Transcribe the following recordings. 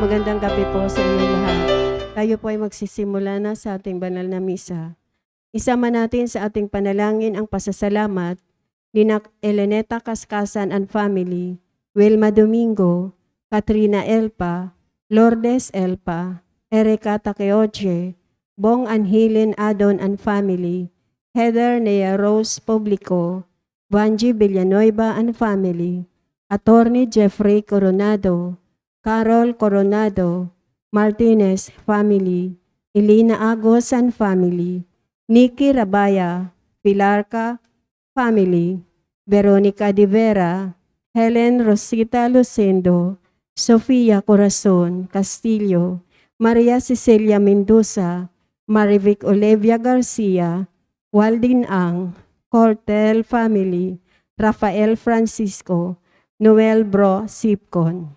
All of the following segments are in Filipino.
Magandang gabi po sa inyong lahat. Tayo po ay magsisimula na sa ating banal na misa. Isama natin sa ating panalangin ang pasasalamat ni Eleneta Kaskasan and family, Wilma Domingo, Katrina Elpa, Lourdes Elpa, Erika Takeoche, Bong Anhilin Adon and family, Heather Nea Rose Publico, Vanji Villanueva and family, Attorney Jeffrey Coronado, Carol Coronado, Martinez family, Elena Agos and family, Nikki Rabaya, Pilarca family, Veronica De Vera, Helen Rosita Lucendo, Sofia Corazon Castillo, Maria Cecilia Mendoza, Marivic Olivia Garcia, Waldin Ang, Cortel family, Rafael Francisco, Noel Bro Sipcon.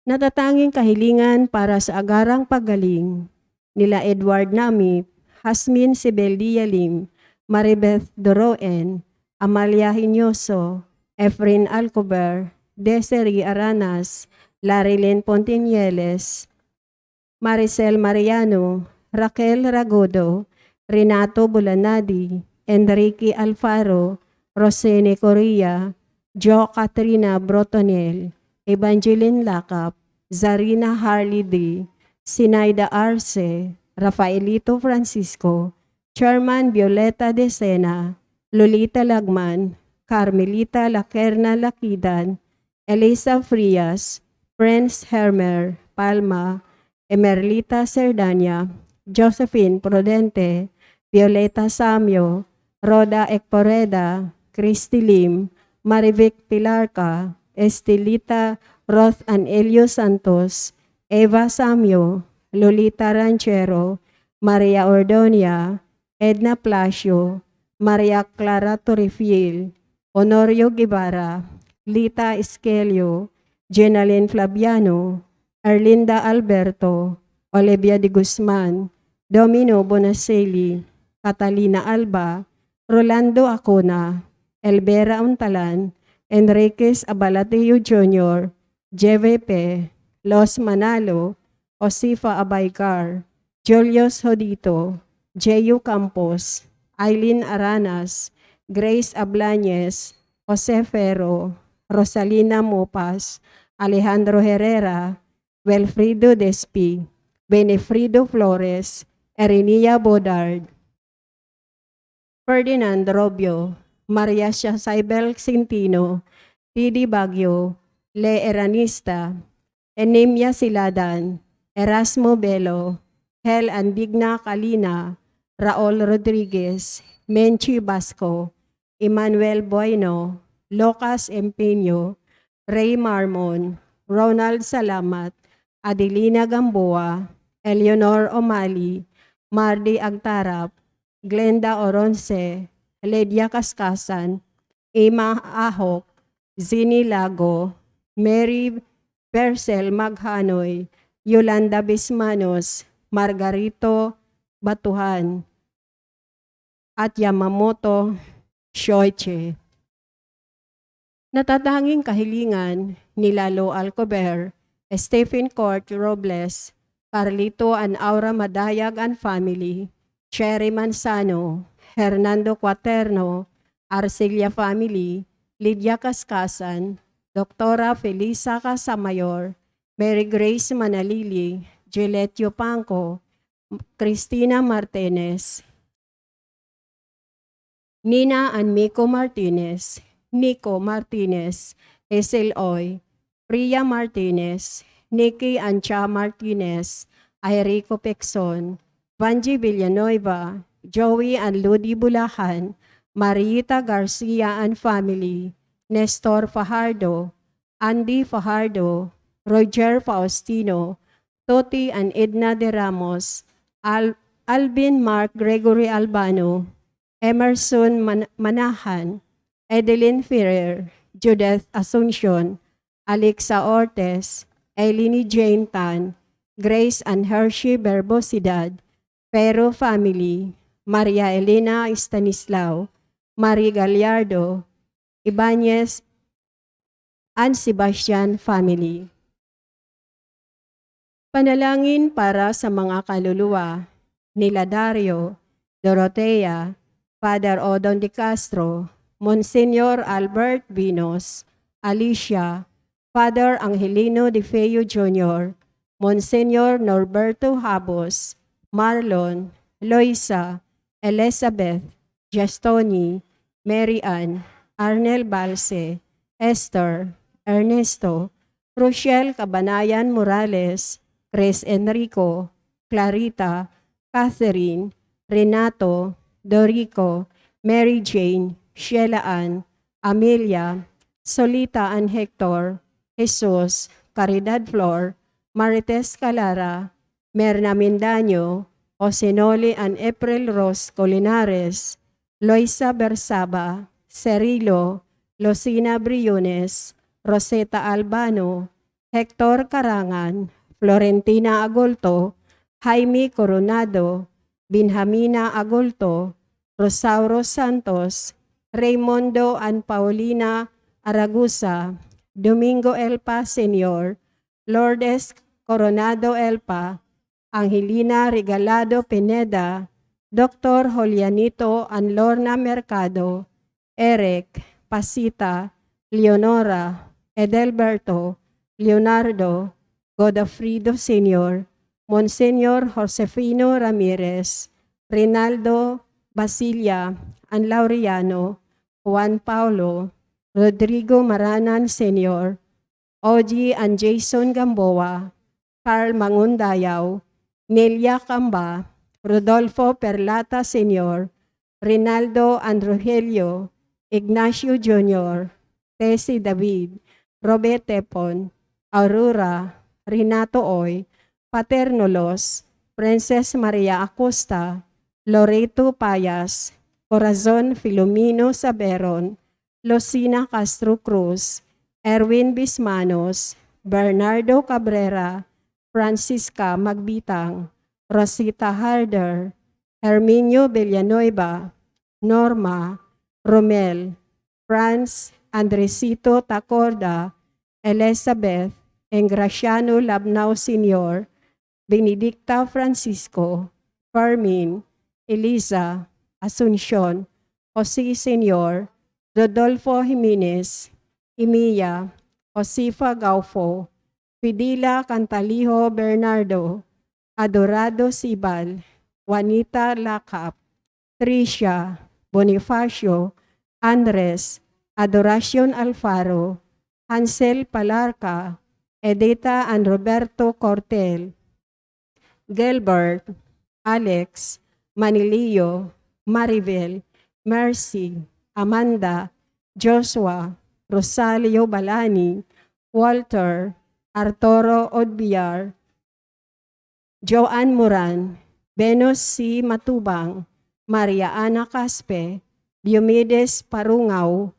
Natatanging kahilingan para sa agarang paggaling nila Edward Nami, Hasmin Sibeldia Lim, Maribeth Doroen, Amalia Hinyoso, Efren Alcober, Desiree Aranas, Larilyn Pontinieles, Maricel Mariano, Raquel Ragodo, Renato Bulanadi, Enrique Alfaro, Rosene Correa, Jo Katrina Brotonel, Evangeline Lakap, Zarina Harley D, Sinaida Arce, Rafaelito Francisco, Chairman Violeta De Sena, Lolita Lagman, Carmelita Lacerna Lakidan, Elisa Frias, Prince Hermer Palma, Emerlita Cerdania, Josephine Prudente, Violeta Samyo, Roda Ekporeda, Christy Lim, Marivic Pilarca, Estelita Roth Anelio Santos, Eva Samyo, Lolita Ranchero, Maria Ordonia, Edna Plasio, Maria Clara Torrefiel, Honorio Guevara, Lita Esquelio, Jenaline Flaviano, Arlinda Alberto, Olivia de Guzman, Domino Bonaceli, Catalina Alba, Rolando Acona, Elvera Untalan, Enriquez Abalateo Jr., JVP, Los Manalo, Osifa Abaycar, Julius Hodito, Jeyu Campos, Aileen Aranas, Grace Ablañez, Jose Ferro, Rosalina Mopas, Alejandro Herrera, Wilfrido Despi, Benefrido Flores, Erenia Bodard, Ferdinand Robio, Maria Saibel Centino, Didi Bagyo, Le Eranista, Enemia Siladan, Erasmo Belo, Hel Andigna Kalina, Raul Rodriguez, Menchi Basco, Emmanuel Bueno, Locas Empeño, Ray Marmon, Ronald Salamat, Adelina Gamboa, Eleanor Omali, Mardi Agtarap, Glenda Oronce, Lydia Kaskasan, Emma Ahok, Zini Lago, Mary Percel Maghanoy, Yolanda Bismanos, Margarito Batuhan, at Yamamoto Shoiche. Natatanging kahilingan ni Lalo Alcober, Stephen Court Robles, Carlito and Aura Madayag and family, Cherry Manzano, Hernando Cuaterno, Arcelia family, Lydia Kaskasan, Doktora Felisa Casamayor, Mary Grace Manalili, Gillette Yupanco, Cristina Martinez, Nina and Miko Martinez, Nico Martinez, Hazel Oy, Priya Martinez, Nikki Ancha Martinez, Airico Pexon, Vanji Villanueva, Joey and Ludi Bulahan, Mariita Garcia and family, Nestor Fajardo, Andy Fajardo, Roger Faustino, Toti and Edna de Ramos, Alvin Mark Gregory Albano, Emerson Manahan, Edeline Ferrer, Judith Asuncion, Alexa Ortez, Eleni Jane Tan, Grace and Hershey Berbosidad, Pero family, Maria Elena Stanislao, Marie Gallardo, Ibanez and Sebastian family. Panalangin para sa mga kaluluwa nila Dario, Dorotea, Father Odon de Castro, Monsignor Albert Vinos, Alicia, Father Angelino de Feo Jr., Monsignor Norberto Habos, Marlon, Loisa, Elizabeth, Gestoni, Mary Ann, Arnel Balse, Esther, Ernesto, Rochelle Cabanayan Morales, Chris Enrico, Clarita, Catherine, Renato, Dorico, Mary Jane, Sheila Ann, Amelia, Solita Ann Hector, Jesus, Caridad Flor, Marites Calara, Merna Mindaño, Osenoli Ann April Ros Colinares, Loisa Bersaba, Cerilo, Lucina Briones, Rosetta Albano, Hector Carangan, Florentina Agolto, Jaime Coronado, Benjamina Agolto, Rosauro Santos, Raymondo and Paulina Aragusa, Domingo Elpa Sr., Lourdes Coronado Elpa, Angelina Regalado Pineda, Dr. Julianito and Lorna Mercado, Eric, Pasita, Leonora, Edelberto, Leonardo, Godofrido Sr., Monsignor Josefino Ramirez, Rinaldo Basilia and Laureano, Juan Paulo, Rodrigo Maranan Sr., Ogie and Jason Gamboa, Carl Mangundayaw, Nelia Camba, Rodolfo Perlata Sr., Rinaldo and Rogelio, Ignacio Jr., Tessie David, Robert Tepon, Aurora, Renato Oy, Paternolos, Princess Maria Acosta, Loreto Payas, Corazon Filomeno Saberon, Lucina Castro Cruz, Erwin Bismanos, Bernardo Cabrera, Francisca Magbitang, Rosita Harder, Herminio Villanueva, Norma, Romel, Franz Andresito Tacorda, Elizabeth Engraciano Labnao Sr., Benedicta Francisco, Fermin, Eliza, Asuncion, Jose Sr., Rodolfo Jimenez, Emilia, Josefa Gaufo, Fidila Cantalijo Bernardo, Adorado Sibal, Juanita Lacap, Tricia, Bonifacio, Andres, Adoracion Alfaro, Hansel Palarca, Edita and Roberto Cortel, Gilbert, Alex, Manilio, Maribel, Mercy, Amanda, Joshua, Rosalio Balani, Walter, Arturo Odbiar, Joanne Moran, Benos C. Matubang, Maria Ana Caspe, Diomedes Parungaw,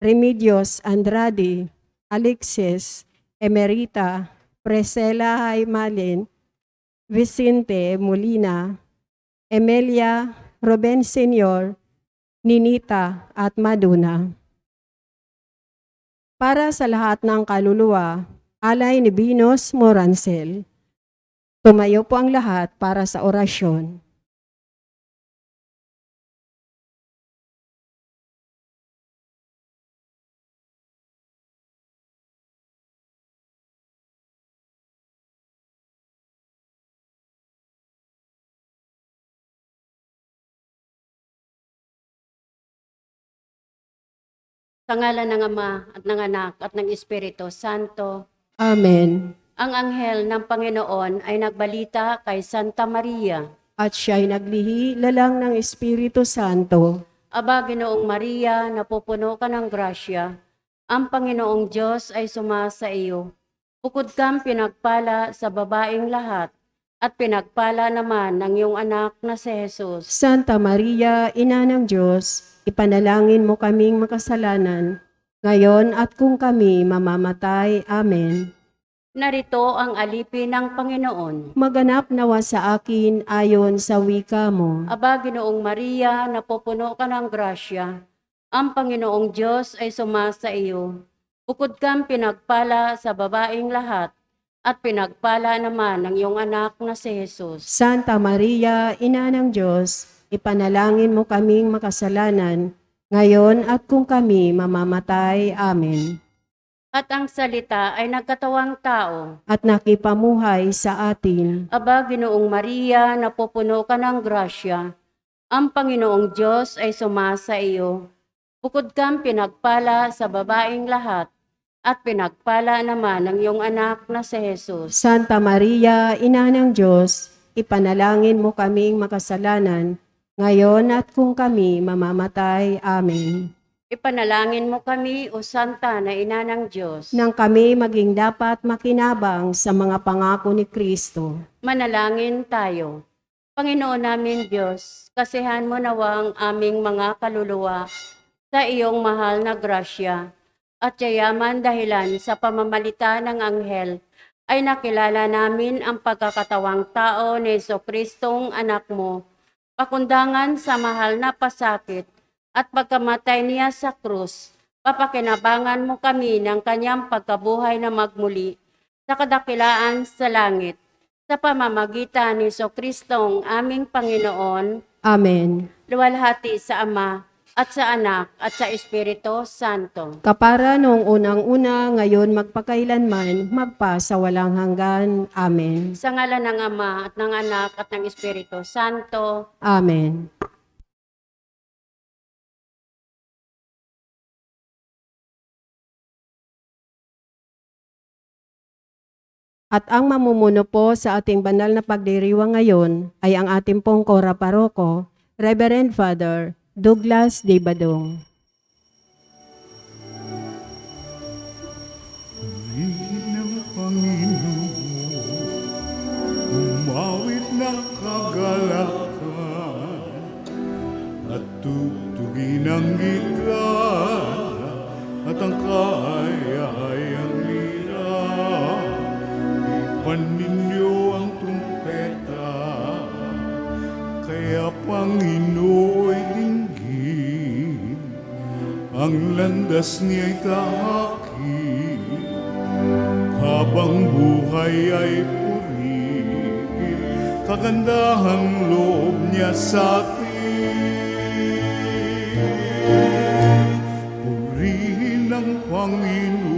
Remedios Andrade, Alexis, Emerita, Presela Haymalin, Vicente Molina, Emelia Ruben Sr., Ninita at Maduna. Para sa lahat ng kaluluwa, alay ni Binos Morancel. Tumayo po ang lahat para sa orasyon. Sa ngalan ng Ama at ng Anak at ng Espiritu Santo. Amen. Ang anghel ng Panginoon ay nagbalita kay Santa Maria. At siya'y naglihi lalang ng Espiritu Santo. Aba, Ginoong Maria, napupuno ka ng grasya. Ang Panginoong Diyos ay sumasa iyo. Bukod kang pinagpala sa babaeng lahat, at pinagpala naman ng iyong anak na si Jesus. Santa Maria, Ina ng Diyos, ipanalangin mo kaming makasalanan, ngayon at kung kami mamamatay. Amen. Narito ang alipin ng Panginoon. Maganap nawa sa akin ayon sa wika mo. Aba, Ginoong Maria, napupuno ka ng grasya. Ang Panginoong Diyos ay sumasa iyo. Bukod kang pinagpala sa babaeng lahat, at pinagpala naman ng iyong anak na si Jesus. Santa Maria, Ina ng Diyos, ipanalangin mo kaming makasalanan, ngayon at kung kami mamamatay. Amen. At ang salita ay nagkatawang tao. At nakipamuhay sa atin. Aba, Ginoong Maria, napupuno ka ng grasya. Ang Panginoong Diyos ay sumasa iyo. Bukod kang pinagpala sa babaeng lahat, at pinagpala naman ng iyong anak na si Jesus. Santa Maria, Ina ng Diyos, ipanalangin mo kaming makasalanan, ngayon at kung kami mamamatay. Amen. Ipanalangin mo kami, O Santa na Ina ng Diyos. Nang kami maging dapat makinabang sa mga pangako ni Kristo. Manalangin tayo. Panginoon namin Diyos, kasihan mo nawa ang aming mga kaluluwa sa iyong mahal na grasya, at yayaman dahilan sa pamamalita ng anghel ay nakilala namin ang pagkakatawang tao ni Jesucristong anak mo, pakundangan sa mahal na pasakit at pagkamatay niya sa krus, papakinabangan mo kami ng kanyang pagkabuhay na magmuli sa kadakilaan sa langit, sa pamamagitan ni Jesucristong aming Panginoon, Amen. luwalhati sa Ama, at sa Anak, at sa Espiritu Santo. Kapara noong unang-una, ngayon magpakailanman, magpa sa walang hanggan. Amen. Sa ngalan ng Ama, at ng Anak, at ng Espiritu Santo. Amen. At ang mamumuno po sa ating banal na pagdiriwang ngayon ay ang ating pong Kora Paroko, Reverend Father Douglas D. Badong. Purihin ang Panginoon, umawit ng kagalakan, at tutugin ang gitara, at ang kaaya-ayang lira. Ipan ninyo ang trumpeta, kaya Panginoo'y dinggin, ang landas niya'y tahakin, habang buhay ay purihin, kagandahang loob niya sa atin. Purihin ang Panginoon,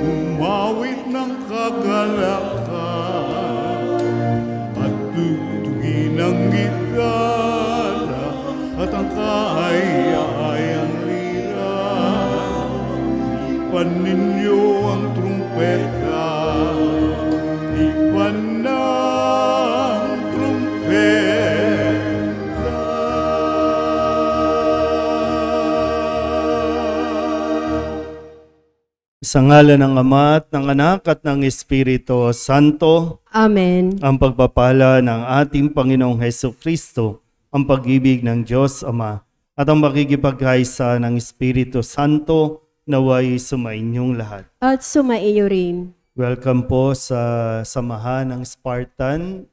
umawit ng kagalakan, at tutugin ang gitara, at ang kaaya-ayang lira. Ipan ninyo ang trumpeta, ipan ng trumpeta. Sa ngalan ng Ama at ng Anak at ng Espiritu Santo, Amen. ang pagpapala ng ating Panginoong Hesukristo, ang pag-ibig ng Diyos Ama, at ang makikipagkaisa ng Espiritu Santo naway sumainyong lahat. At sumaiyo rin. Welcome po sa samahan ng Spartan,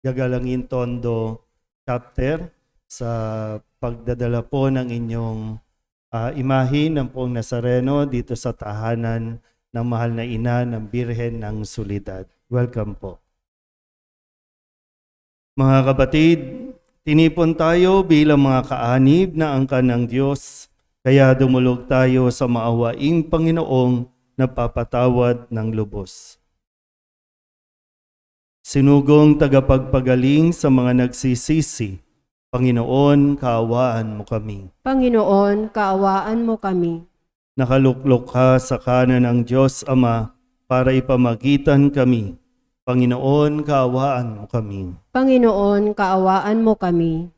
Gagalangin Tondo chapter, sa pagdadala po ng inyong imahe ng Poong Nazareno dito sa tahanan ng mahal na ina ng Birhen ng Soledad. Welcome po. Mga kapatid, tinipon tayo bilang mga kaanib na angkan ng Diyos, kaya dumulog tayo sa maawaing Panginoong napapatawad ng lubos. Sinugong tagapagpagaling sa mga nagsisisi, Panginoon, kaawaan mo kami. Panginoon, kaawaan mo kami. Nakaluklok ka sa kanan ng Diyos Ama para ipamagitan kami. Panginoon, kaawaan mo kami. Panginoon, kaawaan mo kami.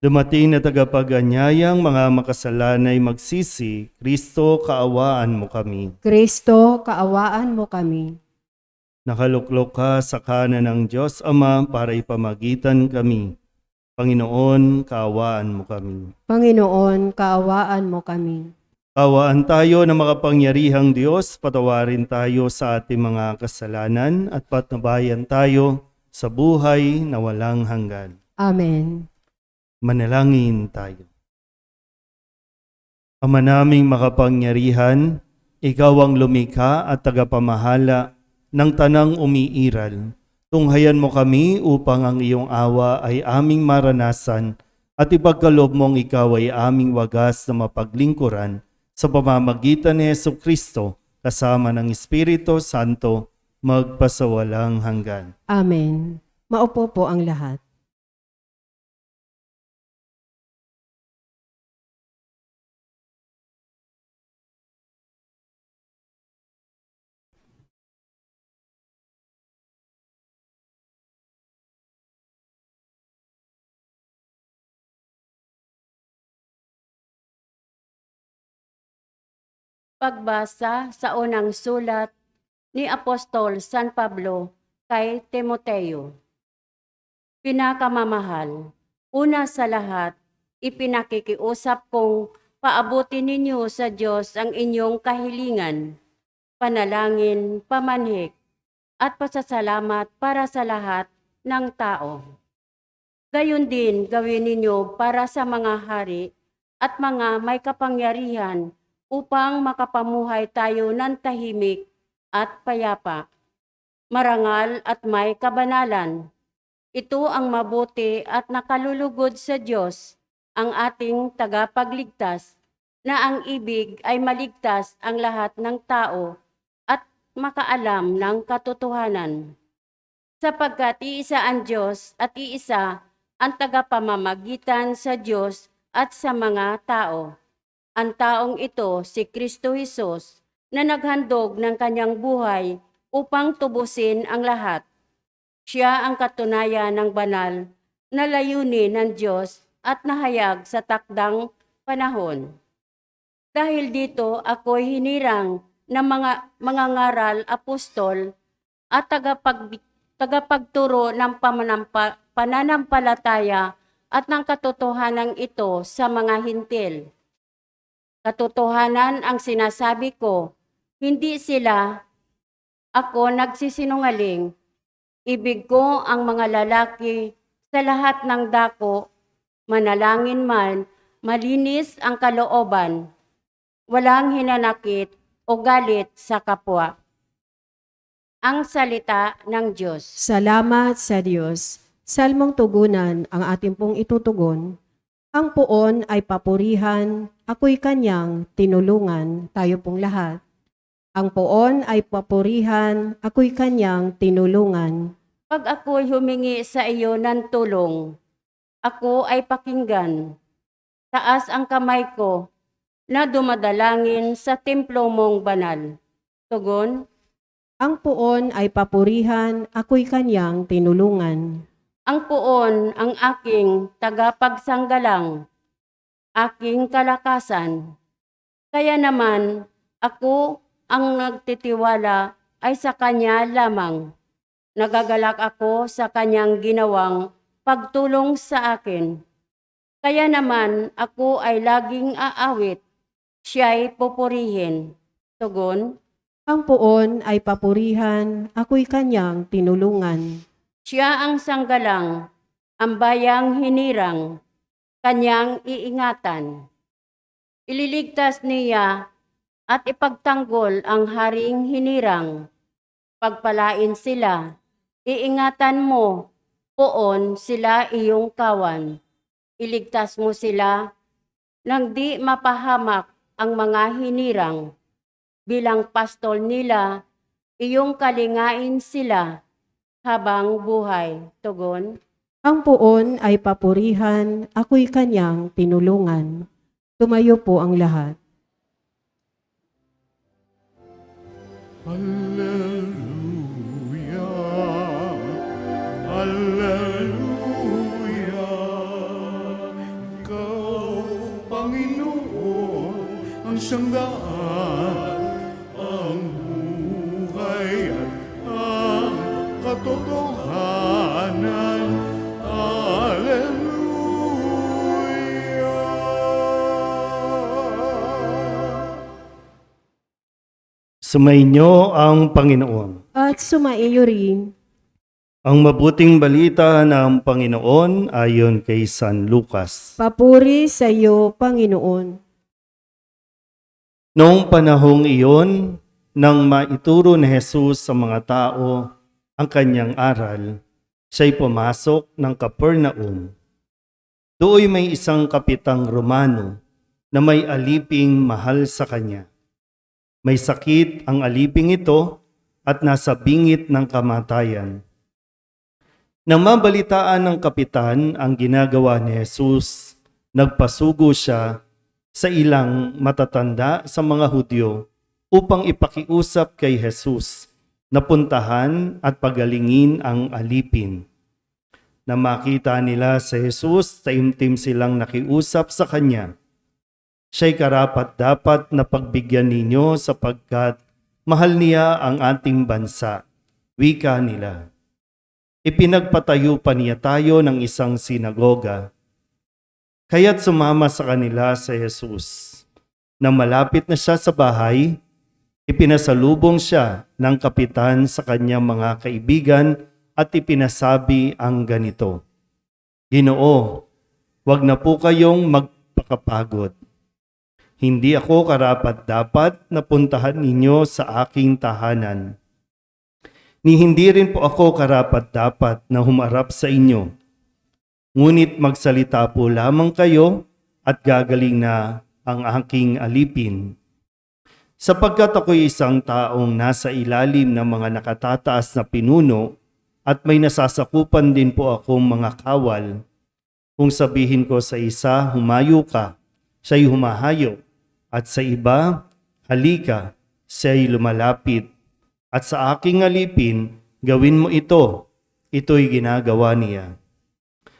Dumating na tagapag-anyayang mga makasalanay magsisi, Kristo, kaawaan mo kami. Kristo, kaawaan mo kami. Nakaluklok ka sa kanan ng Diyos Ama para ipamagitan kami. Panginoon, kaawaan mo kami. Panginoon, kaawaan mo kami. Kaawaan tayo na makapangyarihang Diyos, patawarin tayo sa ating mga kasalanan at patnubayan tayo sa buhay na walang hanggan. Amen. Manalangin tayo. Ama naming makapangyarihan, Ikaw ang lumikha at tagapamahala ng tanang umiiral. Tunghayan mo kami upang ang iyong awa ay aming maranasan at ipagkaloob mong ikaw ay aming wagas na mapaglingkuran sa pamamagitan ni Jesucristo kasama ng Espiritu Santo magpasawalang hanggan. Amen. Maupo po ang lahat. Pagbasa sa unang sulat ni Apostol San Pablo kay Timoteo. Pinakamamahal, una sa lahat, ipinakikiusap kong paabutin ninyo sa Diyos ang inyong kahilingan, panalangin, pamanhik, at pasasalamat para sa lahat ng tao. Gayon din gawin ninyo para sa mga hari at mga may kapangyarihan upang makapamuhay tayo ng tahimik at payapa, marangal at may kabanalan. Ito ang mabuti at nakalulugod sa Diyos, ang ating tagapagligtas, na ang ibig ay maligtas ang lahat ng tao at makaalam ng katotohanan. Sapagkat iisa ang Diyos at iisa ang tagapamamagitan sa Diyos at sa mga tao. Ang taong ito, si Kristo Jesus, na naghandog ng kanyang buhay upang tubusin ang lahat. Siya ang katunayan ng banal na layunin ng Diyos at nahayag sa takdang panahon. Dahil dito ako'y hinirang ng mga ngaral, apostol at tagapagturo ng pananampalataya at ng katotohanan ito sa mga hintil. Katotohanan ang sinasabi ko, hindi sila ako nagsisinungaling. Ibig ko ang mga lalaki sa lahat ng dako, manalangin man, malinis ang kalooban, walang hinanakit o galit sa kapwa. Ang salita ng Diyos. Salamat sa Diyos. Salmong tugunan ang ating pong itutugon. Ang poon ay papurihan, ako'y kanyang tinulungan, tayo pong lahat. Ang poon ay papurihan, ako'y kanyang tinulungan. Pag ako'y humingi sa iyo ng tulong, ako ay pakinggan. Taas ang kamay ko na dumadalangin sa templo mong banal. Tugon, Ang poon ay papurihan, ako'y kanyang tinulungan. ang poon ang aking tagapagsanggalang, aking kalakasan. Kaya naman ako ang nagtitiwala ay sa kanya lamang. Nagagalak ako sa kanyang ginawang pagtulong sa akin. Kaya naman ako ay laging aawit, siya'y pupurihin. Tugon, Ang poon ay papurihan, ako'y kanyang tinulungan. siya ang sanggalang, ang bayang hinirang, kanyang iingatan. Ililigtas niya at ipagtanggol ang haring hinirang. Pagpalain sila, iingatan mo, poon sila iyong kawan. Iligtas mo sila nang di mapahamak ang mga hinirang. Bilang pastol nila, iyong kalingain sila habang buhay. Tugon, Ang poon ay papurihan, ako'y kanyang tinulungan. Tumayo po ang lahat. Alleluia, Alleluia. Ikaw, Panginoon, ang siyang daan, ang buhay at ang katotohanan. Alleluia. Sumainyo ang Panginoon. At sumaiyo rin. Ang mabuting balita ng Panginoon ayon kay San Lucas. Papuri sa iyo, Panginoon. Noong panahong iyon, nang maituro ni Jesus sa mga tao ang kanyang aral, siya'y pumasok ng Capernaum. Dooy may isang kapitang Romano na may aliping mahal sa kanya. May sakit ang aliping ito at nasa bingit ng kamatayan. Nang mabalitaan ng kapitan ang ginagawa ni Jesus, nagpasugo siya sa ilang matatanda sa mga Hudyo upang ipakiusap kay Jesus na puntahan at pagalingin ang alipin. Na makita nila sa Jesus, taimtim silang nakiusap sa kanya. Siya'y karapat-dapat na pagbigyan ninyo sapagkat mahal niya ang ating bansa. Wika nila. Ipinagpatayo pa niya tayo ng isang sinagoga. Kaya't sumama sa kanila si Jesus. Nang malapit na siya sa bahay, ipinasalubong siya ng kapitan sa kanyang mga kaibigan at ipinasabi ang ganito, Ginoo, wag na po kayong magpakapagod. Hindi ako karapat-dapat na puntahan ninyo sa aking tahanan. Ni hindi rin po ako karapat-dapat na humarap sa inyo. Ngunit magsalita po lamang kayo at gagaling na ang aking alipin. Sapagkat ako'y isang taong nasa ilalim ng mga nakatataas na pinuno at may nasasakupan din po akong mga kawal. Kung sabihin ko sa isa, humayo ka, siya'y humahayo. At sa iba, halika, siya'y lumalapit. At sa aking alipin, gawin mo ito. Ito'y ginagawa niya.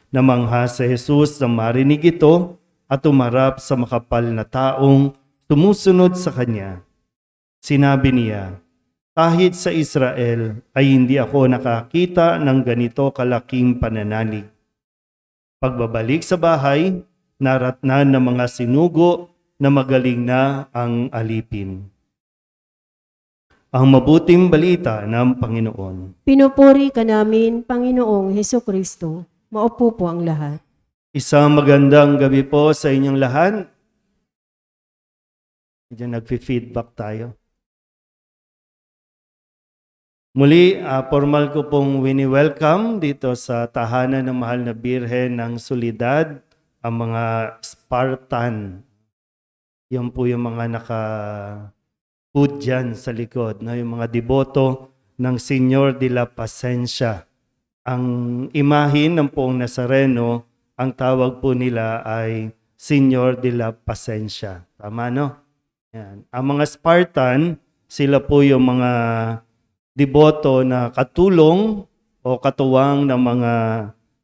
Namangha si Jesus na marinig ito at umarap sa makapal na taong sumusunod sa kanya. Sinabi niya, kahit sa Israel ay hindi ako nakakita ng ganito kalaking pananalig. Pagbabalik sa bahay, naratnan ng mga sinugo na magaling na ang alipin. Ang mabuting balita ng Panginoon. Pinupuri ka namin, Panginoong Hesukristo. Maupo po ang lahat. Isang magandang gabi po sa inyong lahat. Medyo nagfi-feedback tayo. Muli, formal ko pong wini-welcome dito sa tahanan ng Mahal na Birhen ng Soledad, ang mga Spartan. Yan po yung mga naka-hood dyan sa likod, no? Yung mga deboto ng Señor de la Pacencia. Ang imahin ng poong Nazareno, ang tawag po nila ay Señor de la Pacencia. Tama, no? Yan. Ang mga Spartan, sila po yung mga deboto na katulong o katuwang ng mga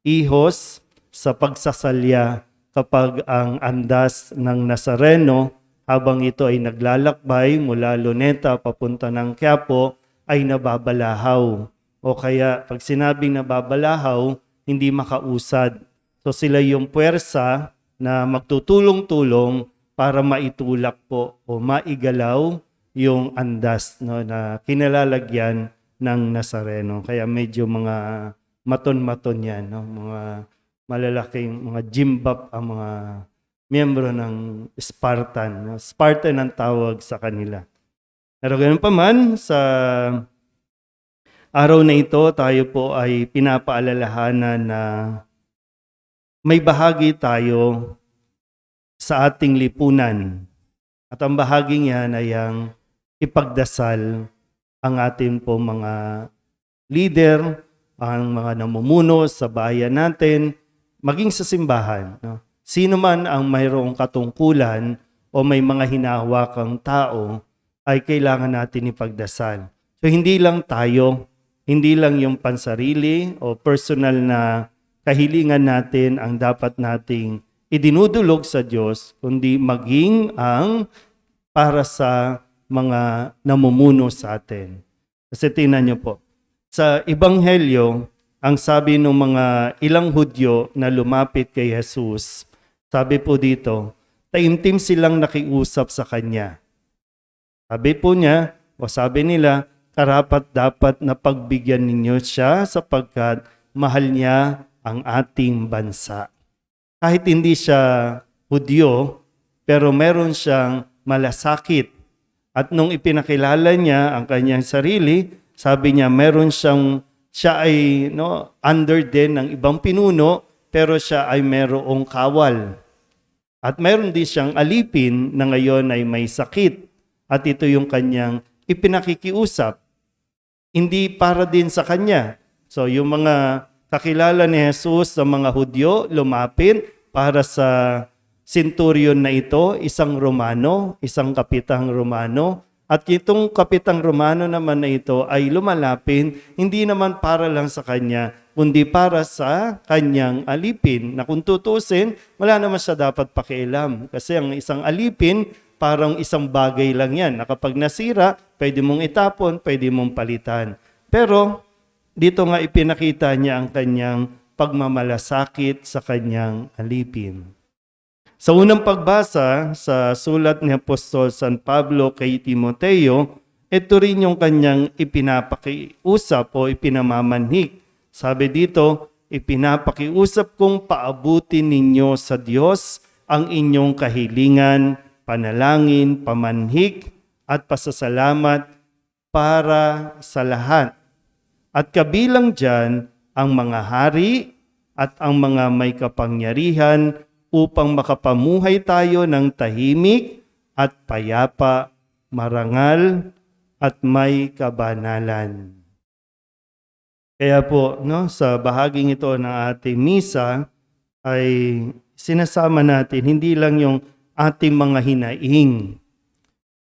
ihos sa pagsasalya kapag ang andas ng Nazareno habang ito ay naglalakbay mula Luneta papunta ng Quiapo ay nababalahaw. O kaya pag sinabing nababalahaw, hindi makausad. So sila yung puwersa na magtutulong-tulong para maitulak po o maigalaw yung andas, no, na kinalalagyan ng Nazareno. Kaya medyo mga maton-maton yan, no? Mga malalaking, mga jimbap ang mga miyembro ng Spartan. No? Spartan ang tawag sa kanila. Pero ganun pa man, sa araw na ito, tayo po ay pinapaalalahanan na may bahagi tayo sa ating lipunan. At ang bahaging yan ay ang ipagdasal ang ating po mga leader, ang mga namumuno sa bayan natin, maging sa simbahan. No? Sino man ang mayroong katungkulan o may mga hinahawakang tao, ay kailangan natin ipagdasal. So hindi lang tayo, hindi lang yung pansarili o personal na kahilingan natin ang dapat nating idinudulog sa Diyos, kundi maging ang para sa mga namumuno sa atin. Kasi tingnan niyo po, sa Ebanghelyo, ang sabi ng mga ilang Hudyo na lumapit kay Jesus, sabi po dito, taimtim silang nakiusap sa Kanya. Sabi po niya, o sabi nila, karapat-dapat na pagbigyan ninyo siya sapagkat mahal niya ang ating bansa. Kahit hindi siya Hudyo, pero meron siyang malasakit At nung ipinakilala niya ang kanyang sarili, sabi niya siya ay under din ng ibang pinuno, pero siya ay merong kawal. At meron din siyang alipin na ngayon ay may sakit. At ito yung kanyang ipinakikiusap. Hindi para din sa kanya. So yung mga kakilala ni Jesus sa mga Hudyo, lumapit para sa centurion na ito, isang Romano, isang kapitang Romano. At itong kapitang Romano naman na ito ay lumalapit, hindi naman para lang sa kanya, kundi para sa kanyang alipin. Na kung tutusin, wala naman siya dapat pakialam. Kasi ang isang alipin, parang isang bagay lang yan. Na kapag nasira, pwede mong itapon, pwede mong palitan. Pero dito nga ipinakita niya ang kanyang pagmamalasakit sa kanyang alipin. Sa unang pagbasa sa sulat ni Apostol San Pablo kay Timoteo, ito rin yung kanyang ipinapakiusap o ipinamamanhik. Sabi dito, ipinapakiusap kong paabutin ninyo sa Diyos ang inyong kahilingan, panalangin, pamanhik at pasasalamat para sa lahat. At kabilang dyan ang mga hari at ang mga may kapangyarihan upang makapamuhay tayo ng tahimik at payapa, marangal at may kabanalan. Kaya po, sa bahaging ito ng ating misa ay sinasama natin hindi lang yung ating mga hinaing.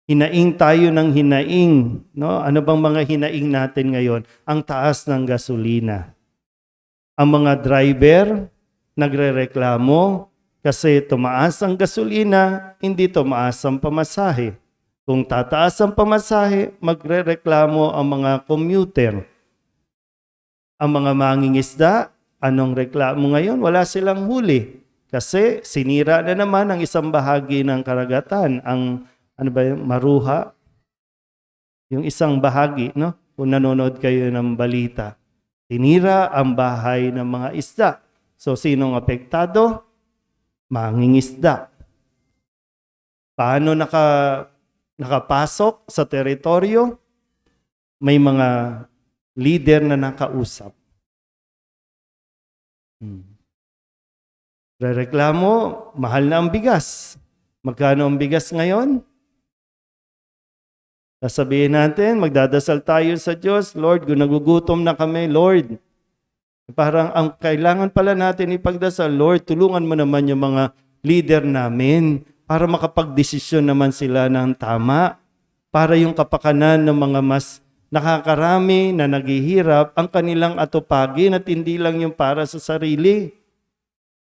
Hinaing tayo ng hinaing. Ano bang mga hinaing natin ngayon? Ang taas ng gasolina. Ang mga driver nagrereklamo kasi tumaas ang gasolina, hindi tumaas ang pamasahe. Kung tataas ang pamasahe, magrereklamo ang mga commuter. Ang mga mangingisda, anong reklamo ngayon? Wala silang huli. Kasi sinira na naman ang isang bahagi ng karagatan, ang Maruha. Yung isang bahagi, kung nanonood kayo ng balita. Sinira ang bahay ng mga isda. So sinong apektado? Mangingisda. Paano nakapasok sa teritoryo? May mga leader na nakausap. Rereklamo, mahal na ang bigas. Magkano ang bigas ngayon? Sasabihin natin, magdadasal tayo sa Diyos, Lord, kung nagugutom na kami, Lord. Parang ang kailangan pala natin ipagdasal, Lord, tulungan mo naman yung mga leader namin para makapagdesisyon naman sila ng tama, para yung kapakanan ng mga mas nakakarami na naghihirap, ang kanilang atupagin at hindi lang yung para sa sarili.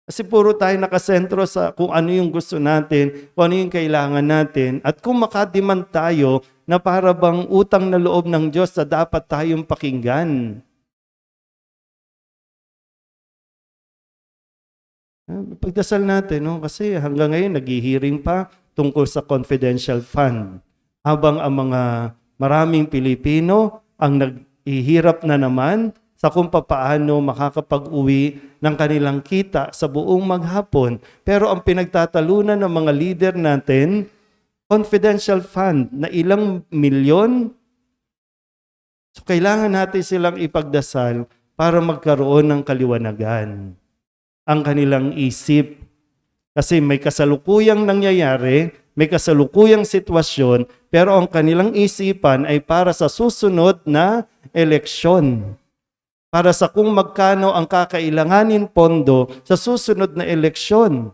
Kasi puro tayo nakasentro sa kung ano yung gusto natin, kung ano yung kailangan natin, at kung makadiman tayo na para bang utang na loob ng Diyos na dapat tayong pakinggan. Pagdasal natin, kasi hanggang ngayon naghihiring pa tungkol sa confidential fund. Habang ang mga maraming Pilipino ang naghihirap na naman sa kung papaano makakapag-uwi ng kanilang kita sa buong maghapon. Pero ang pinagtatalunan ng mga leader natin, confidential fund na ilang milyon. So kailangan natin silang ipagdasal para magkaroon ng kaliwanagan ang kanilang isip. Kasi may kasalukuyang nangyayari, may kasalukuyang sitwasyon, pero ang kanilang isipan ay para sa susunod na eleksyon. Para sa kung magkano ang kakailanganin pondo sa susunod na eleksyon.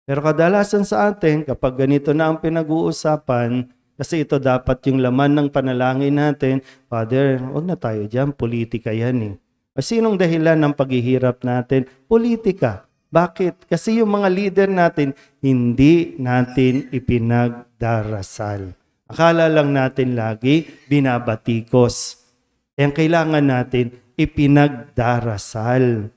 Pero kadalasan sa atin, kapag ganito na ang pinag-uusapan, kasi ito dapat yung laman ng panalangin natin, Father, huwag na tayo dyan, politika yan eh. Sinong dahilan ng paghihirap natin? Politika. Bakit? Kasi yung mga leader natin, hindi natin ipinagdarasal. Akala lang natin lagi, binabatikos. Ang kailangan natin, ipinagdarasal.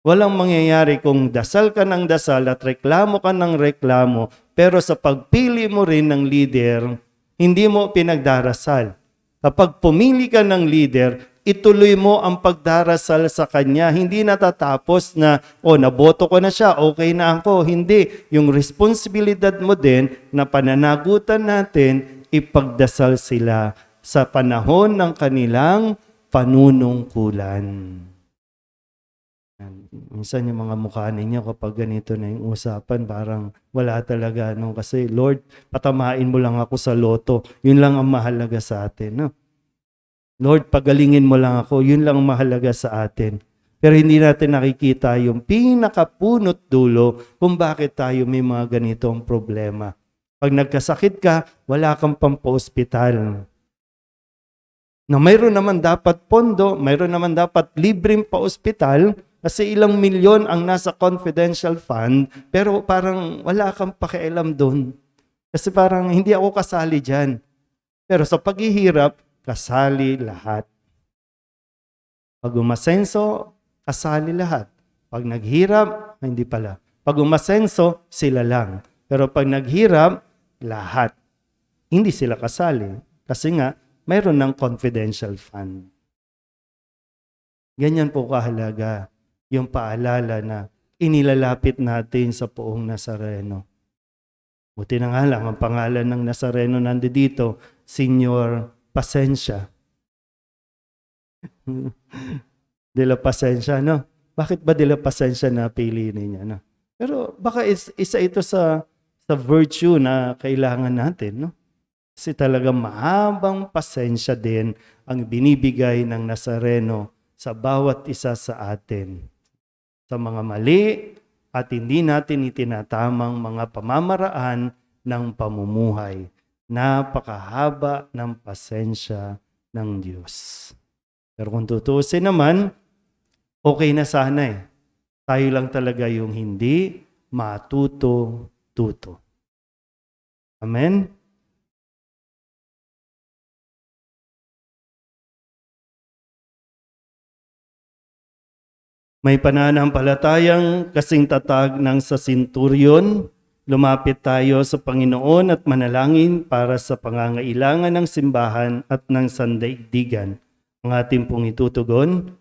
Walang mangyayari kung dasal ka ng dasal at reklamo ka ng reklamo, pero sa pagpili mo rin ng leader, hindi mo pinagdarasal. Kapag pumili ka ng leader, ituloy mo ang pagdarasal sa Kanya. Hindi natatapos na, naboto ko na siya, okay na ako. Hindi. Yung responsibilidad mo din na pananagutan natin, ipagdasal sila sa panahon ng kanilang panunungkulan. Minsan yung mga mukha ninyo kapag ganito na yung usapan, parang wala talaga. No? Kasi, Lord, patamain mo lang ako sa loto. Yun lang ang mahalaga sa atin. No? Lord, pagalingin mo lang ako. Yun lang ang mahalaga sa atin. Pero hindi natin nakikita yung pinakapunot dulo kung bakit tayo may mga ganitong problema. Pag nagkasakit ka, wala kang pampa-ospital. Na mayroon naman dapat pondo, mayroon naman dapat libreng pa-ospital kasi ilang milyon ang nasa confidential fund, pero parang wala kang pakialam doon. Kasi parang hindi ako kasali dyan. Pero sa paghihirap, kasali lahat. Pag umasenso, kasali lahat. Pag naghirap, hindi pala. Pag umasenso, sila lang. Pero pag naghirap, lahat. Hindi sila kasali. Kasi nga, mayroon ng confidential fund. Ganyan po kahalaga yung paalala na inilalapit natin sa Poong Nazareno. Buti na nga lang, ang pangalan ng Nazareno nandito, Senyor Pasensya. De la Pasensya, no? Bakit ba de la Pasensya na pili niya, no? Pero baka isa ito sa virtue na kailangan natin, no? Kasi talagang mahabang pasensya din ang binibigay ng Nazareno sa bawat isa sa atin. Sa mga mali at hindi natin itinatamang mga pamamaraan ng pamumuhay. Napakahaba ng pasensya ng Diyos. Pero kung tutuusin naman, okay na sana eh. Tayo lang talaga yung hindi matuto-tuto. Amen? May pananampalatayang kasing tatag ng sa senturyon. Lumapit tayo sa Panginoon at manalangin para sa pangangailangan ng simbahan at ng sandaigdigan. Ang ating pong itutugon,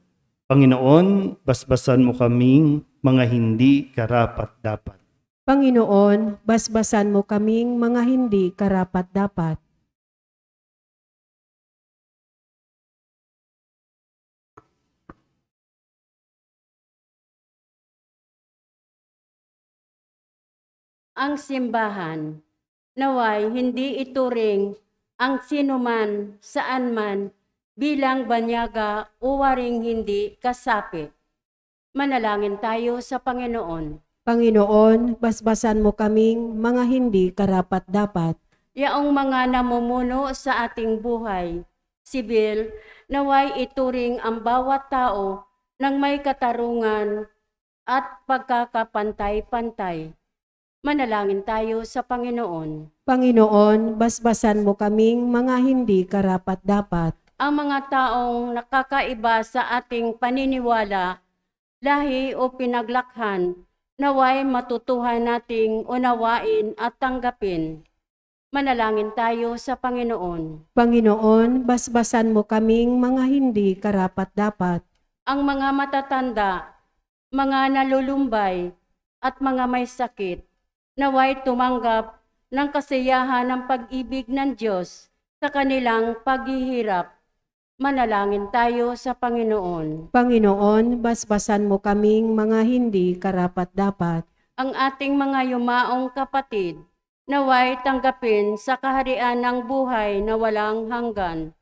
Panginoon, basbasan mo kaming mga hindi karapat-dapat. Panginoon, basbasan mo kaming mga hindi karapat-dapat. Ang simbahan, naway hindi ituring ang sinuman saan man bilang banyaga o waring hindi kasapit. Manalangin tayo sa Panginoon. Panginoon, basbasan mo kaming mga hindi karapat-dapat. Yaong mga namumuno sa ating buhay, sibil, naway ituring ang bawat tao ng may katarungan at pagkakapantay-pantay. Manalangin tayo sa Panginoon. Panginoon, basbasan mo kaming mga hindi karapat-dapat. Ang mga taong nakakaiba sa ating paniniwala, lahi o pinaglakhan, naway matutuhan nating unawain at tanggapin. Manalangin tayo sa Panginoon. Panginoon, basbasan mo kaming mga hindi karapat-dapat. Ang mga matatanda, mga nalulumbay, at mga may sakit, naway tumanggap ng kasiyahan ng pag-ibig ng Diyos sa kanilang paghihirap. Manalangin tayo sa Panginoon. Panginoon, basbasan mo kaming mga hindi karapat-dapat. Ang ating mga yumaong kapatid, naway tanggapin sa kaharian ng buhay na walang hanggan.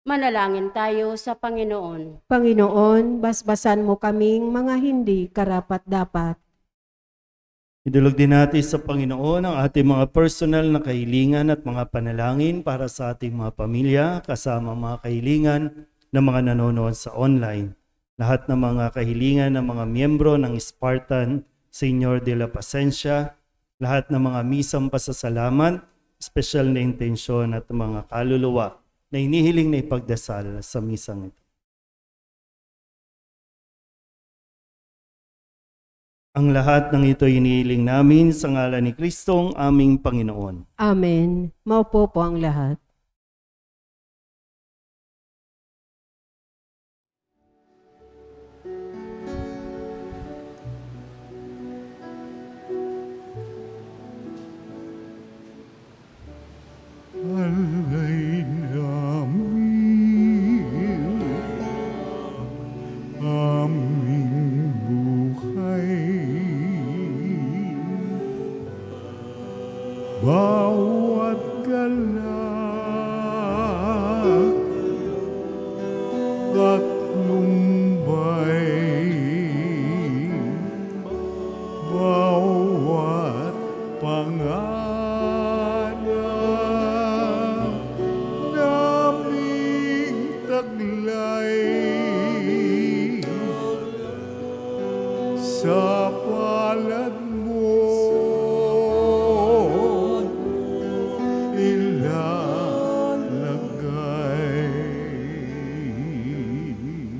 Manalangin tayo sa Panginoon. Panginoon, basbasan mo kaming mga hindi karapat-dapat. Idulog din natin sa Panginoon ang ating mga personal na kahilingan at mga panalangin para sa ating mga pamilya, kasama mga kahilingan ng mga nanonood sa online. Lahat ng mga kahilingan ng mga miyembro ng Spartan, Senyor de la Pasensya, lahat ng mga misang pasasalamat, special na intensyon at mga kaluluwa na inihiling na ipagdasal sa misang ito. Ang lahat ng ito inihiling namin sa ngalan ni Kristong aming Panginoon. Amen. Maupo po ang lahat.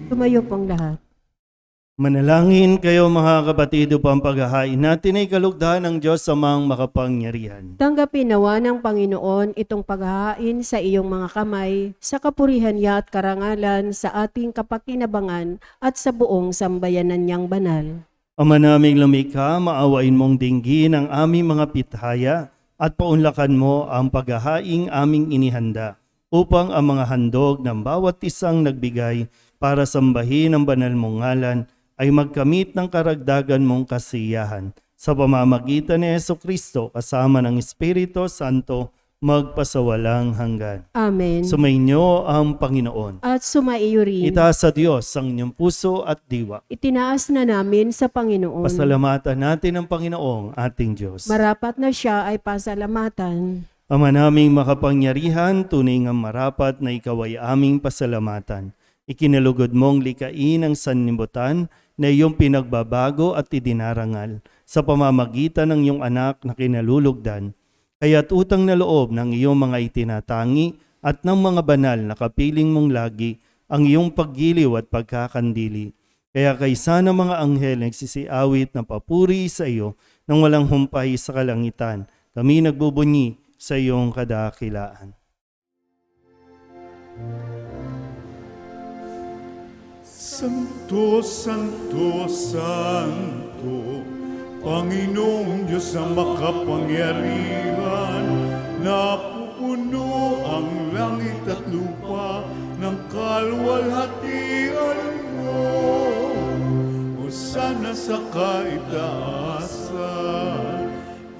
Tumayo pong lahat. Manalangin kayo mga kapatid upang paghahain natin ay kalugdan ng Diyos amang makapangyarihan. Tanggapin nawa ng Panginoon itong paghahain sa iyong mga kamay, sa kapurihan niya at karangalan, sa ating kapakinabangan at sa buong sambayanan niyang banal. Ama naming lumikha, maawain mong dinggin ang aming mga pithaya at paunlakan mo ang paghahaing aming inihanda upang ang mga handog ng bawat isang nagbigay para sambahin ang banal mong ngalan ay magkamit ng karagdagan mong kasiyahan sa pamamagitan ni Jesucristo kasama ng Espiritu Santo magpasawalang hanggan. Amen. Sumainyo ang Panginoon. At sumaiyo rin. Itaas sa Diyos ang inyong puso at diwa. Itinaas na namin sa Panginoon. Pasalamatan natin ang Panginoong ating Diyos. Marapat na siya ay pasalamatan. Ama naming makapangyarihan, tunay nga marapat na ikaw ay aming pasalamatan. Ikinalugod mong likain ang sanlibutan na iyong pinagbabago at idinarangal sa pamamagitan ng iyong anak na kinalulugdan. Kaya't utang na loob ng iyong mga itinatangi at ng mga banal na kapiling mong lagi ang iyong paggiliw at pagkakandili. Kaya kaysa ng mga anghel nagsisiawit na papuri sa iyo nang walang humpay sa kalangitan, kami nagbubunyi sa iyong kadakilaan. Santo, Santo, Santo, Panginoong Diyos na makapangyarihan, napupuno ang langit at lupa ng kalwalhatian mo. Hosana sa kaitaasan,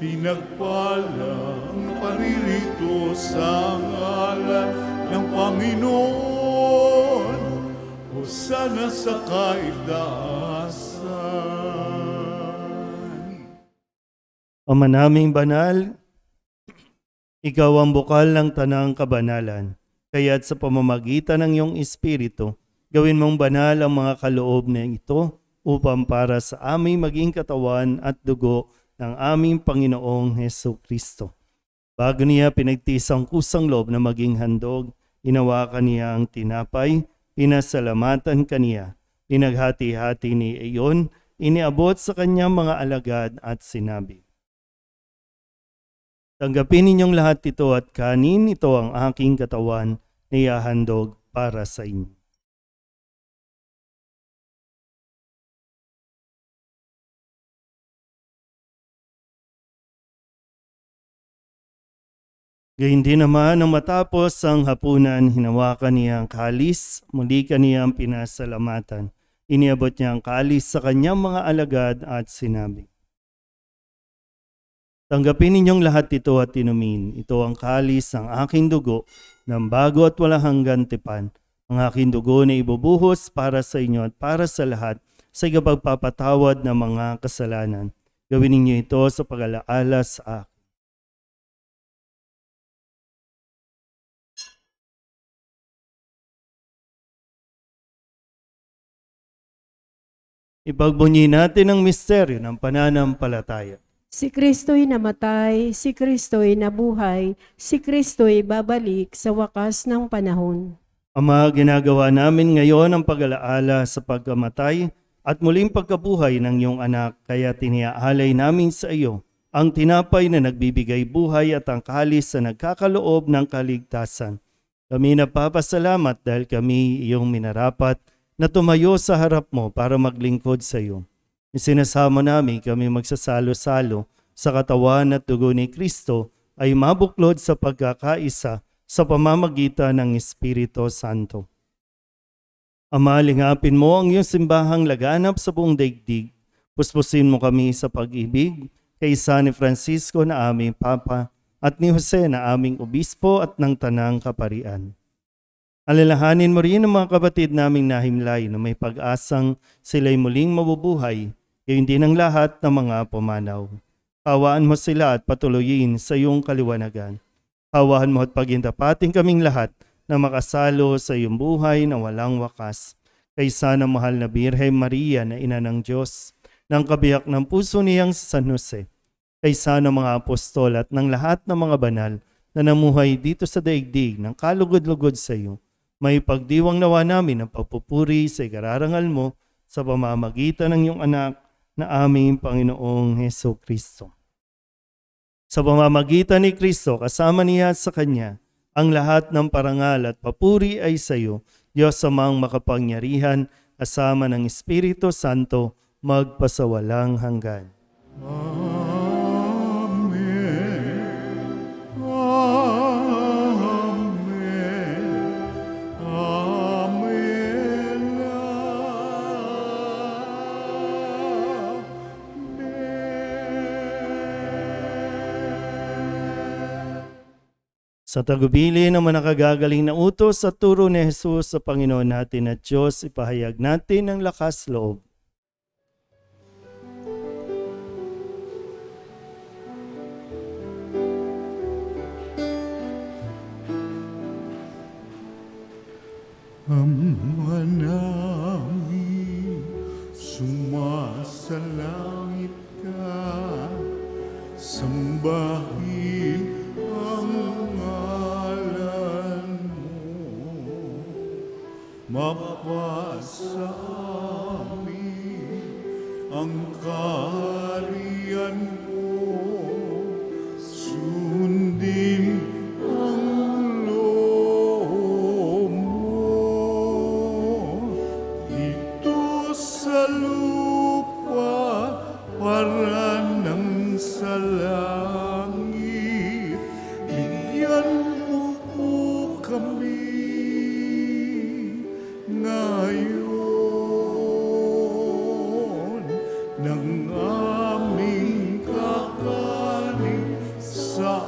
pinagpala ang paririto sa ngalan ng Panginoon. Hosana sa kaitaasan. Ama naming banal, ikaw ang bukal ng tanang kabanalan. Kaya't sa pamamagitan ng iyong Espiritu, gawin mong banal ang mga kaloob na ito upang para sa aming maging katawan at dugo ng aming Panginoong Hesukristo. Bago niya pinagtiis ang kusang loob na maging handog, hinawakan niya ang tinapay, pinasalamatan kaniya, pinaghati-hati ni iyon, iniabot sa kanyang mga alagad at sinabi, tanggapin ninyong lahat ito at kanin, ito ang aking katawan na ihahandog para sa inyo. Gayun din naman nang matapos ang hapunan, hinawakan niya ang kalis, muli kaniyang pinasalamatan. Iniabot niya ang kalis sa kanyang mga alagad at sinabi, tanggapin ninyong lahat ito at inumin. Ito ang kalis ng aking dugo ng bago at walang hanggan tipan. Ang aking dugo na ibubuhos para sa inyo at para sa lahat sa ikapagpapatawad ng mga kasalanan. Gawin ninyo ito sa pag-alaala sa akin. Ipagbunyi natin ang misteryo ng pananampalataya. Si Kristo'y namatay, si Kristo'y nabuhay, si Kristo'y babalik sa wakas ng panahon. Ama, ginagawa namin ngayon ang pag-alaala sa pagkamatay at muling pagkabuhay ng iyong anak, kaya tiniaalay namin sa iyo ang tinapay na nagbibigay buhay at ang kalis na nagkakaloob ng kaligtasan. Kami napapasalamat dahil kami iyong minarapat na tumayo sa harap mo para maglingkod sa iyo. Isinasama namin kami magsasalo-salo sa katawan at dugo ni Kristo ay mabuklod sa pagkakaisa sa pamamagitan ng Espiritu Santo. Ama, lingapin mo ang iyong simbahang laganap sa buong daigdig. Puspusin mo kami sa pag-ibig kay San Francisco na aming Papa at ni Jose na aming Obispo at ng Tanang Kaparian. Alalahanin mo rin ang mga kapatid naming nahimlay na may pag-asang sila'y muling mabubuhay, gayon din ang lahat ng mga pumanaw. Hawaan mo sila at patuloyin sa iyong kaliwanagan. Hawaan mo at pagintapating kaming lahat na makasalo sa iyong buhay na walang wakas. Kaysa ng mahal na Birhen Maria na ina ng Diyos, ng kabiyak ng puso niyang San Jose, kaysa ng mga apostol at ng lahat ng mga banal na namuhay dito sa daigdig ng kalugod-lugod sa iyo, May pagdiwang nawa namin ang pagpupuri sa ikararangal mo sa pamamagitan ng iyong anak na aming Panginoong Heso Kristo. Sa pamamagitan ni Kristo, kasama niya at sa Kanya, ang lahat ng parangal at papuri ay sa iyo, Diyos amang makapangyarihan, kasama ng Espiritu Santo, magpasawalang hanggan. Amen. Amen. Amen. Sa tagubili ng manakagagaling na utos at turo ni Jesus sa Panginoon natin at Diyos, ipahayag natin ang lakas loob. Ama namin, sumasalangit ka, sambahin ang ngalan mo, mapasa amin ang kaharian mo, sundin ang loob mo dito sa lupa para ng sa langit. Bigyan mo po kami ngayon ng aming kakanin sa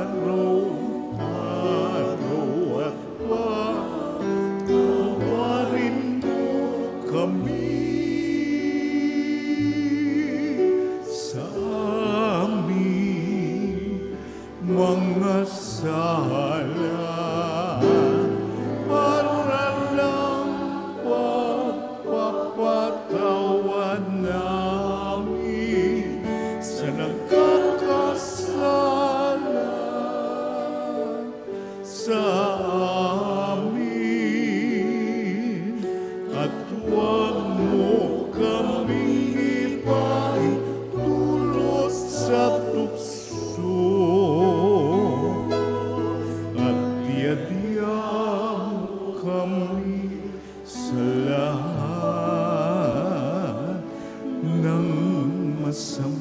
araw-araw at patawarin mo kami sa aming mga sala para lang pagpapatawan namin sa nagkakasala sa amin, at huwag mo kaming ipaitulot sa tukso, at diadya mo kami sa lahat ng masama.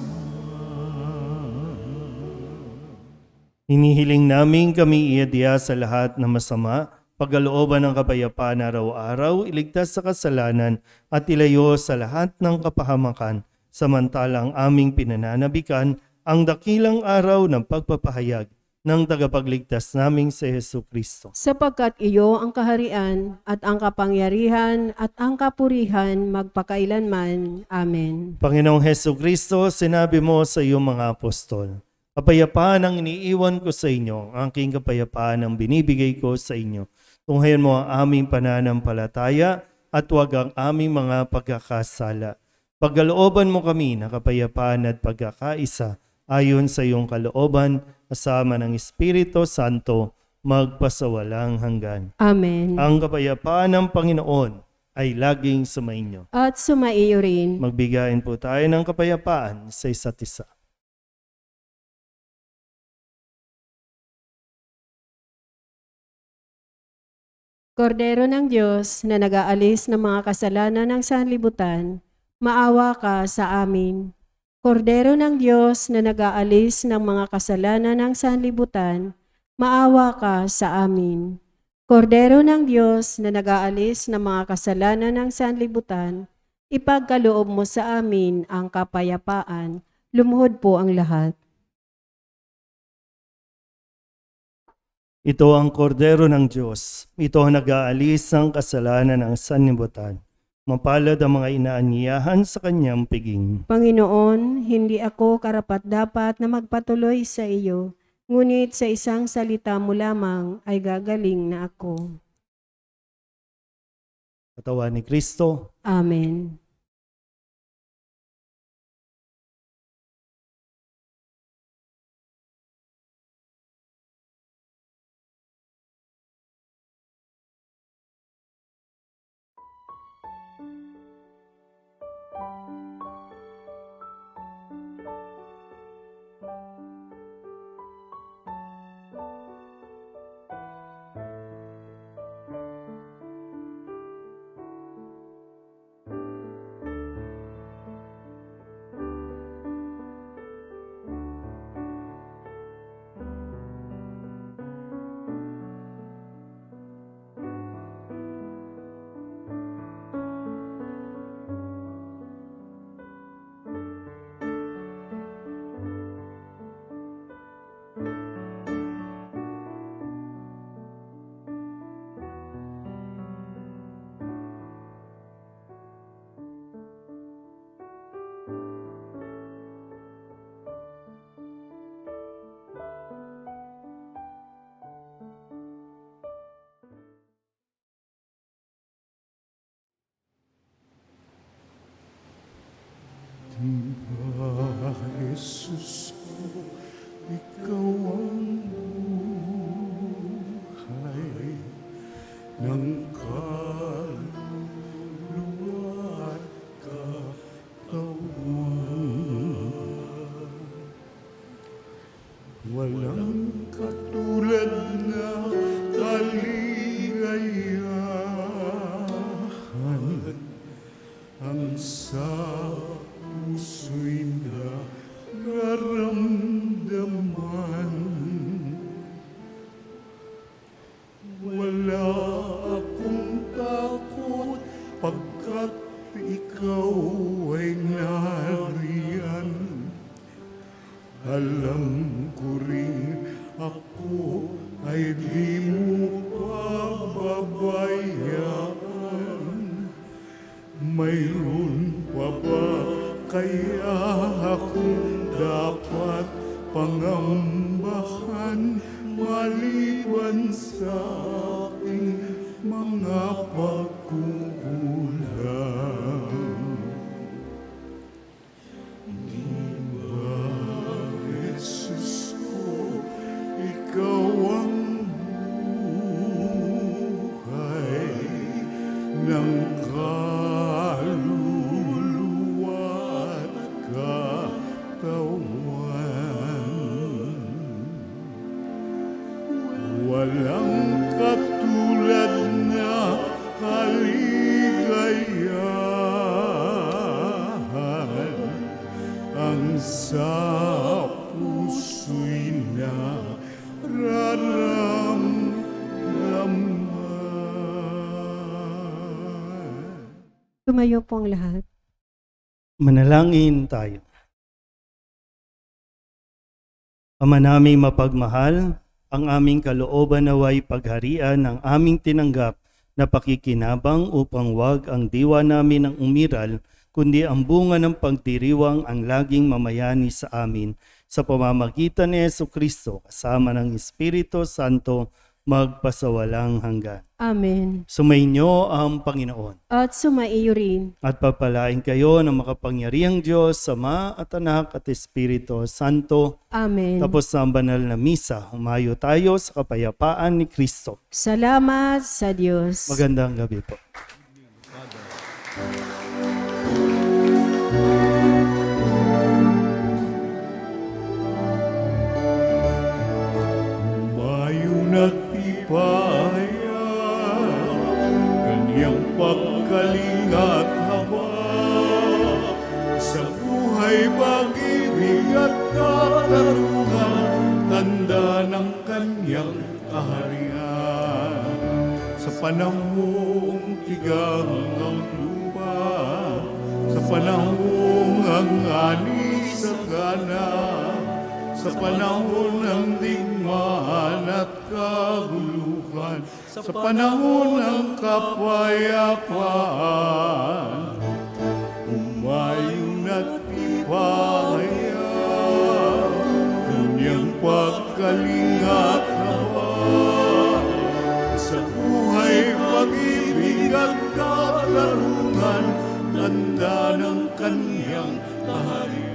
Hinihiling namin kami iadya sa lahat ng masama, pagkalooban ng kapayapaan araw-araw, iligtas sa kasalanan at ilayo sa lahat ng kapahamakan, samantalang aming pinananabikan ang dakilang araw ng pagpapahayag ng tagapagligtas naming si Hesu Kristo. Sapagkat iyo ang kaharian at ang kapangyarihan at ang kapurihan magpakailanman. Amen. Panginoong Hesu Kristo, sinabi mo sa iyong mga apostol, kapayapaan ang iniiwan ko sa inyo, ang aking kapayapaan ang binibigay ko sa inyo. Tunghayan mo ang aming pananampalataya at huwag ang aming mga pagkakasala. Pagkalooban mo kami na kapayapaan at pagkakaisa ayon sa iyong kalooban, kasama ng Espiritu Santo, magpasawalang hanggan. Amen. Ang kapayapaan ng Panginoon ay laging sumainyo. At sumaiyo rin. Magbigayin po tayo ng kapayapaan sa isa't isa. Kordero ng Diyos na nag-aalis ng mga kasalanan ng sanlibutan, maawa ka sa amin. Kordero ng Diyos na nag-aalis ng mga kasalanan ng sanlibutan, maawa ka sa amin. Kordero ng Diyos na nag-aalis ng mga kasalanan ng sanlibutan, ipagkaloob mo sa amin ang kapayapaan. Lumuhod po ang lahat. Ito ang kordero ng Diyos. Ito ang nag-aalis ng kasalanan ng sanlibutan. Mapalad ang mga inaanyayahan sa kanyang piging. Panginoon, hindi ako karapat-dapat na magpatuloy sa iyo, ngunit sa isang salita mo lamang ay gagaling na ako. Katawan ni Kristo, Amen. Jesus ko, ikaw ang buhay ng kaluluwa at katawan. Walang katulad na kaligayahan ang sa puso'y nararamdaman. Wala akong takot pagkat ikaw ay nariyan. Alam ko rin ako ay di mo pababayaan. Mayroon pa ba kaya akong dapat pangambahan maliban sa aking mga pagkukulang? Di ba, Jesus ko, ikaw ang buhay ng kaluluwa at katawan. Walang katulad na kaligayahan ang sa puso'y nararamdaman. Tumayo po ang lahat. Manalangin tayo. Ama naming mapagmahal, ang aming kalooban naway pagharian ng aming tinanggap na pakikinabang upang wag ang diwa namin ang umiral, kundi ang bunga ng pagdiriwang ang laging mamayani sa amin. Sa pamamagitan ni Jesucristo, kasama ng Espiritu Santo, magpasawalang hanggan. Amen. Sumainyo ang Panginoon. At sumaiyo rin. At papalain kayo ng makapangyarihang Diyos, Ama at Anak at Espiritu Santo. Amen. Tapos sa banal na misa, humayo tayo sa kapayapaan ni Kristo. Salamat sa Diyos. Magandang gabi po. Mayon at tipaya, kanyang pagkalingat habang sa buhay, pag-ibig at katarungan, tanda ng kanyang kaharian. Sa panahong tigang ang lupa, sa panahong ang ani sa ganap, sa panahon ng digmaan at kaguluhan, sa panahon ng kapayapaan, umayon at ipahaya, kanyang pagkalingat naman, sa buhay, pag-ibig at katarungan, tanda ng kanyang kaharian.